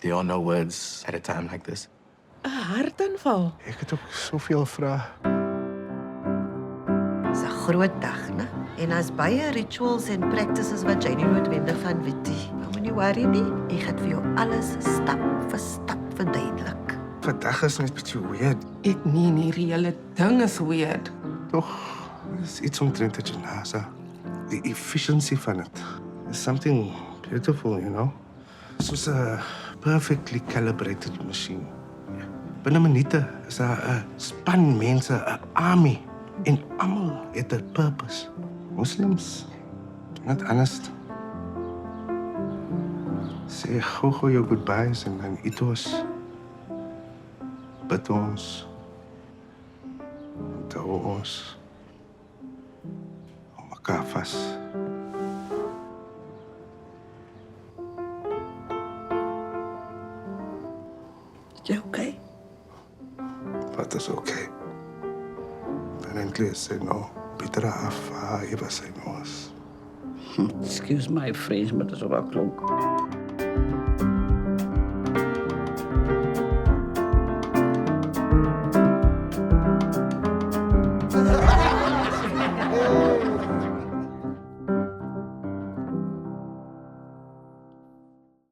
There are no words at a time like this. 'n Hartaanval. Ek het ook soveel vrae. Dis 'n groot dag, né? En as baie rituals en practices wat jy nie noodwendig van weet nie. Maar moenie worry nie. Ek gaan vir jou alles stap vir stap verduidelik. Vandag is net bietjie weird. Ek meen hierdie hele ding is weird. Tog is iets omtrent die janaza. Die efficiency van dit. Is something beautiful, you know? Soos 'n perfectly calibrated machine. Binne minute is daar 'n span mense, 'n army. En almal het 'n purpose. Muslims, net anders. Sê gou jou goodbyes en dan eet ons. Bid ons. Onthou ons. Hou mekaar vas. Is jy okay? Wat is okay? Dan eintlik sê no. Peter af, Eva sê no. Excuse my French, maar dat is ook wel klonk.